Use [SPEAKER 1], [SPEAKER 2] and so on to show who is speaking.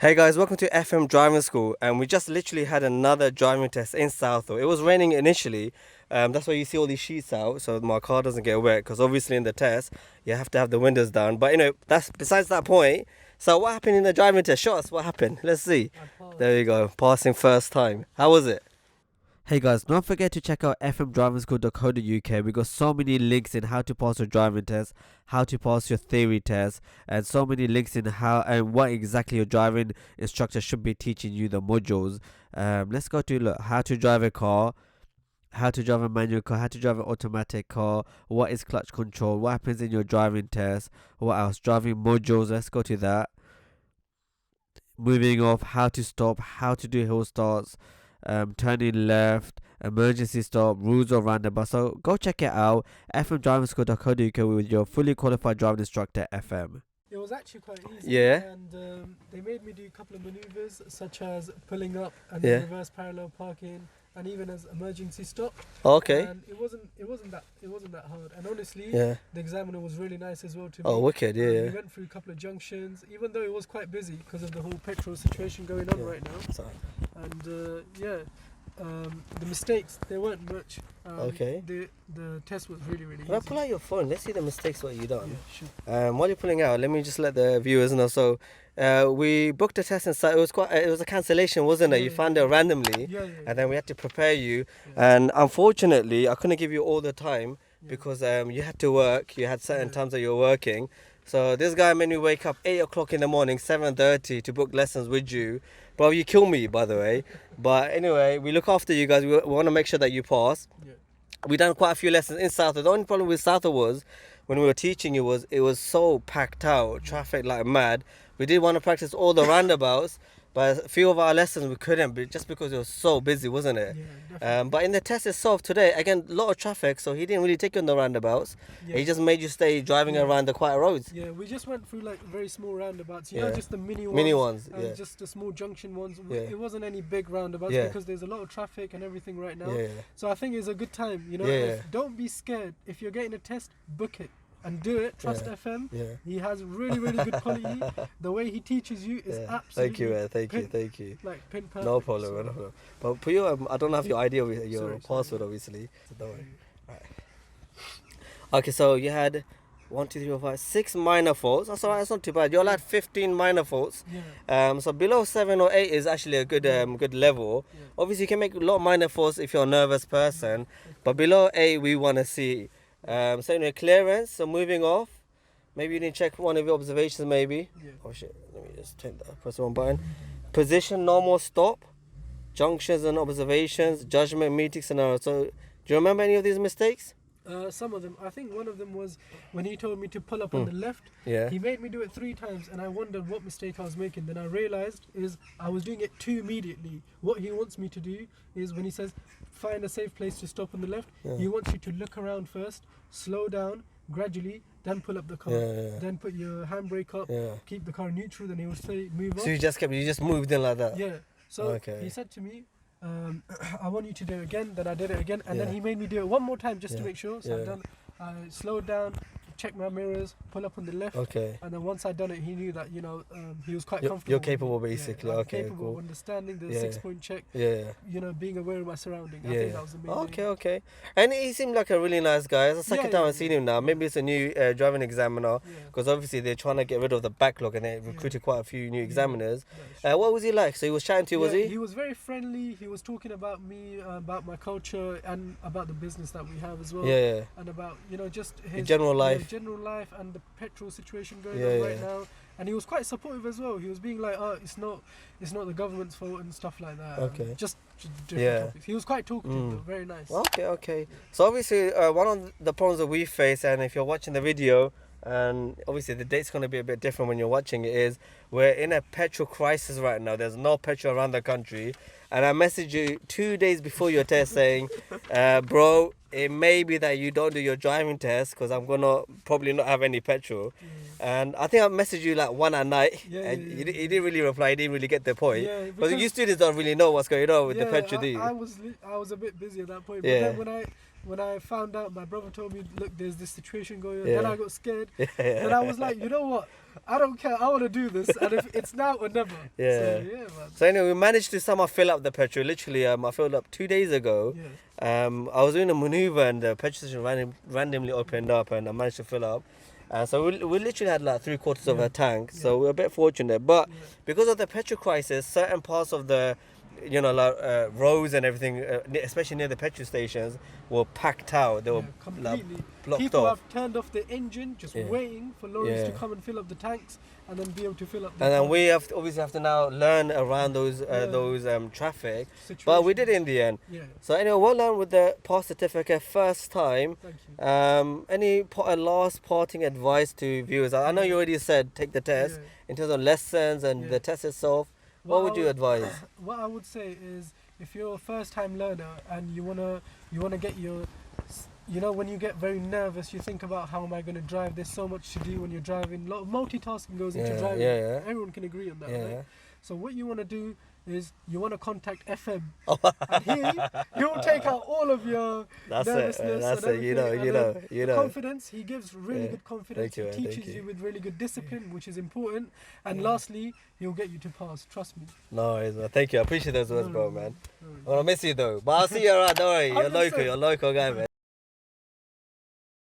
[SPEAKER 1] Hey guys, welcome to FM Driving School. And we just literally had another driving test in Southall. It was raining initially. That's why you see all these sheets out so my car doesn't get wet. Because obviously in the test you have to have the windows down. But that's besides that point. So what happened in the driving test? Show us what happened. Let's see. There you go, passing first time. How was it? Hey guys, don't forget to check out fmdrivingschool.co.uk. We got so many links in how to pass your driving test, how to pass your theory test, and so many links in how and what exactly your driving instructor should be teaching you the modules. Let's go to look how to drive a car, how to drive a manual car, how to drive an automatic car, what is clutch control, what happens in your driving test, what else, driving modules. Let's go to that. Moving off, how to stop, how to do hill starts, turning left, emergency stop, rules of roundabout. So go check it out. fmdrivingschool.co.uk with your fully qualified driving instructor, FM.
[SPEAKER 2] It was actually quite easy.
[SPEAKER 1] Yeah.
[SPEAKER 2] And they made me do a couple of maneuvers, such as pulling up and
[SPEAKER 1] Yeah.
[SPEAKER 2] then reverse parallel parking, and even as emergency stop.
[SPEAKER 1] Okay.
[SPEAKER 2] And it wasn't that hard. And honestly,
[SPEAKER 1] Yeah.
[SPEAKER 2] the examiner was really nice as well to me.
[SPEAKER 1] Oh, wicked. Yeah,
[SPEAKER 2] We
[SPEAKER 1] yeah.
[SPEAKER 2] went through a couple of junctions, even though it was quite busy because of the whole petrol situation going on
[SPEAKER 1] Yeah.
[SPEAKER 2] right now.
[SPEAKER 1] Sorry.
[SPEAKER 2] And the mistakes, they weren't much.
[SPEAKER 1] Okay.
[SPEAKER 2] The test was really
[SPEAKER 1] Can I
[SPEAKER 2] easy.
[SPEAKER 1] pull out your phone? Let's see the mistakes what you done.
[SPEAKER 2] Yeah, sure.
[SPEAKER 1] While you're pulling out, let me just let the viewers know. So, we booked a test inside. It was a cancellation, wasn't it? You
[SPEAKER 2] Yeah,
[SPEAKER 1] found
[SPEAKER 2] yeah.
[SPEAKER 1] it randomly,
[SPEAKER 2] Yeah, yeah.
[SPEAKER 1] and then we had to prepare you.
[SPEAKER 2] Yeah.
[SPEAKER 1] And unfortunately, I couldn't give you all the time
[SPEAKER 2] Yeah.
[SPEAKER 1] because you had to work. You had certain
[SPEAKER 2] Yeah.
[SPEAKER 1] times that you were working. So this guy made me wake up 8 o'clock in the morning, 7:30 to book lessons with you. Bro, you kill me, by the way. But anyway, we look after you guys. We want to make sure that you pass.
[SPEAKER 2] Yeah.
[SPEAKER 1] We done quite a few lessons in Southall. The only problem with Southall was when we were teaching you was it was so packed out, traffic like mad. We did want to practice all the roundabouts, but a few of our lessons we couldn't just because it was so busy, wasn't it?
[SPEAKER 2] Yeah, definitely.
[SPEAKER 1] But in the test itself today, again, a lot of traffic, so he didn't really take you on the roundabouts.
[SPEAKER 2] Yeah.
[SPEAKER 1] He just made you stay driving
[SPEAKER 2] Yeah.
[SPEAKER 1] around the quiet roads.
[SPEAKER 2] Yeah, we just went through like very small roundabouts,
[SPEAKER 1] Yeah.
[SPEAKER 2] just the mini ones.
[SPEAKER 1] Mini ones,
[SPEAKER 2] And
[SPEAKER 1] yeah.
[SPEAKER 2] just the small junction ones.
[SPEAKER 1] Yeah.
[SPEAKER 2] It wasn't any big roundabouts
[SPEAKER 1] Yeah.
[SPEAKER 2] because there's a lot of traffic and everything right now.
[SPEAKER 1] Yeah,
[SPEAKER 2] So I think it's a good time,
[SPEAKER 1] Yeah.
[SPEAKER 2] Don't be scared. If you're getting a test, book it and do it. Trust
[SPEAKER 1] Yeah.
[SPEAKER 2] FM.
[SPEAKER 1] yeah.
[SPEAKER 2] He has really good quality. The way he teaches you is
[SPEAKER 1] Yeah.
[SPEAKER 2] absolutely
[SPEAKER 1] Thank you, man. Thank you,
[SPEAKER 2] pin-
[SPEAKER 1] thank you.
[SPEAKER 2] like pin perfect.
[SPEAKER 1] No problem,
[SPEAKER 2] So-
[SPEAKER 1] man, no problem. But put your, I don't have your ID or your
[SPEAKER 2] Sorry.
[SPEAKER 1] password, obviously. So don't worry. Right. Okay, so you had 1, 2, 3, 4, 5, 6 minor faults. That's alright. That's not too bad. You're allowed 15 minor faults.
[SPEAKER 2] Yeah.
[SPEAKER 1] So below 7 or 8 is actually a good good level.
[SPEAKER 2] Yeah.
[SPEAKER 1] Obviously, you can make a lot of minor faults if you're a nervous person, but below 8 we want to see. So anyway, clearance. So moving off. Maybe you need to check one of your observations. Maybe.
[SPEAKER 2] Yeah.
[SPEAKER 1] Oh shit. Let me just turn that. Press one button. Position, normal, stop. Junctions and observations. Judgment, meeting scenario. So do you remember any of these mistakes?
[SPEAKER 2] Some of them. I think one of them was when he told me to pull up on the left.
[SPEAKER 1] Yeah.
[SPEAKER 2] He made me do it 3 times, and I wondered what mistake I was making. Then I realized is I was doing it too immediately. What he wants me to do is when he says find a safe place to stop on the left, he wants you to look around first, slow down gradually, then pull up the car,
[SPEAKER 1] Yeah.
[SPEAKER 2] then put your handbrake up,
[SPEAKER 1] Yeah.
[SPEAKER 2] keep the car neutral. Then he would say move
[SPEAKER 1] So
[SPEAKER 2] on.
[SPEAKER 1] you just moved in like that.
[SPEAKER 2] Yeah. So
[SPEAKER 1] Okay.
[SPEAKER 2] he said to me, I want you to do it again. Then I did it again, and
[SPEAKER 1] Yeah.
[SPEAKER 2] then he made me do it one more time just to
[SPEAKER 1] Yeah.
[SPEAKER 2] make sure. So
[SPEAKER 1] Yeah.
[SPEAKER 2] I done. I slowed down, checked my mirrors, pull up on the left.
[SPEAKER 1] Okay.
[SPEAKER 2] And then once I'd done it, he knew that he was quite
[SPEAKER 1] You're
[SPEAKER 2] comfortable.
[SPEAKER 1] capable,
[SPEAKER 2] with me.
[SPEAKER 1] basically.
[SPEAKER 2] I'm
[SPEAKER 1] Okay,
[SPEAKER 2] capable
[SPEAKER 1] cool.
[SPEAKER 2] of understanding the
[SPEAKER 1] Yeah.
[SPEAKER 2] 6-point check.
[SPEAKER 1] Yeah.
[SPEAKER 2] Being aware of my surroundings. I
[SPEAKER 1] Yeah.
[SPEAKER 2] think that was the main
[SPEAKER 1] Okay,
[SPEAKER 2] thing.
[SPEAKER 1] okay. And he seemed like a really nice guy. It's the second
[SPEAKER 2] Yeah,
[SPEAKER 1] time
[SPEAKER 2] yeah,
[SPEAKER 1] I've seen
[SPEAKER 2] yeah.
[SPEAKER 1] him now. Maybe it's a new driving examiner
[SPEAKER 2] Yeah.
[SPEAKER 1] because obviously they're trying to get rid of the backlog and they recruited quite a few new examiners.
[SPEAKER 2] That is
[SPEAKER 1] What was he like? So he was chatting to you, was
[SPEAKER 2] Yeah,
[SPEAKER 1] he?
[SPEAKER 2] He was very friendly. He was talking about me, about my culture, and about the business that we have as well.
[SPEAKER 1] Yeah.
[SPEAKER 2] And about just his
[SPEAKER 1] general life.
[SPEAKER 2] general life, and the petrol situation going
[SPEAKER 1] Yeah,
[SPEAKER 2] on right
[SPEAKER 1] yeah.
[SPEAKER 2] now. And he was quite supportive as well. He was being like, "Oh, it's not the government's fault and stuff like that."
[SPEAKER 1] Okay.
[SPEAKER 2] Just different
[SPEAKER 1] Yeah.
[SPEAKER 2] topics. He was quite talkative, though, very nice.
[SPEAKER 1] Okay, okay. So obviously, one of the problems that we face, and if you're watching the video, and obviously the date's going to be a bit different when you're watching it, is we're in a petrol crisis right now. There's no petrol around the country. And I messaged you 2 days before your test saying, bro, it may be that you don't do your driving test because I'm going to probably not have any petrol. And I think I messaged you like 1 at night,
[SPEAKER 2] Yeah,
[SPEAKER 1] and
[SPEAKER 2] yeah,
[SPEAKER 1] you,
[SPEAKER 2] yeah,
[SPEAKER 1] di- you didn't really reply. You didn't really get the point.
[SPEAKER 2] Yeah,
[SPEAKER 1] But
[SPEAKER 2] because-
[SPEAKER 1] you students don't really know what's going on with the petrol, do you?
[SPEAKER 2] I was a bit busy at that point.
[SPEAKER 1] Yeah.
[SPEAKER 2] But then when I found out, my brother told me, look, there's this situation going on.
[SPEAKER 1] Yeah.
[SPEAKER 2] Then I got scared. Then I was like, you know what? I don't care. I want to do this, and if it's now or never.
[SPEAKER 1] Yeah.
[SPEAKER 2] So, yeah, man.
[SPEAKER 1] So anyway, we managed to somehow fill up the petrol. Literally, I filled up 2 days ago.
[SPEAKER 2] Yeah.
[SPEAKER 1] I was doing a maneuver and the petrol station randomly opened up and I managed to fill up. So we literally had like 3/4 of a tank. So we're a bit fortunate. But because of the petrol crisis, certain parts of the like, roads and everything, especially near the petrol stations, were packed out. They were like,
[SPEAKER 2] completely
[SPEAKER 1] blocked
[SPEAKER 2] People
[SPEAKER 1] off.
[SPEAKER 2] have turned off the engine, just waiting for lorries to come and fill up the tanks, and then be able to fill up.
[SPEAKER 1] And then we obviously have to now learn around those traffic. But we did it in the end.
[SPEAKER 2] Yeah.
[SPEAKER 1] So anyway, well done with the pass certificate, first time.
[SPEAKER 2] Thank you.
[SPEAKER 1] Any last parting advice to viewers? I know you already said take the test in terms of lessons and the test itself. What would you advise?
[SPEAKER 2] What I would say is, if you're a first-time learner and you wanna get your, when you get very nervous, you think about how am I going to drive. There's so much to do when you're driving. A lot of multitasking goes into driving. Everyone can agree on that, right? So what you want to do is you want to contact FM, and he'll take out all of your nervousness.
[SPEAKER 1] That's it. You know.
[SPEAKER 2] Confidence. He gives really good confidence.
[SPEAKER 1] Thank you,
[SPEAKER 2] He teaches you with really good discipline, which is important. And lastly, he'll get you to pass. Trust me.
[SPEAKER 1] No worries, man. Thank you. I appreciate those words, bro, man. I'm gonna miss you though, but I'll see you around. Don't worry. You're local. You're a local guy, man.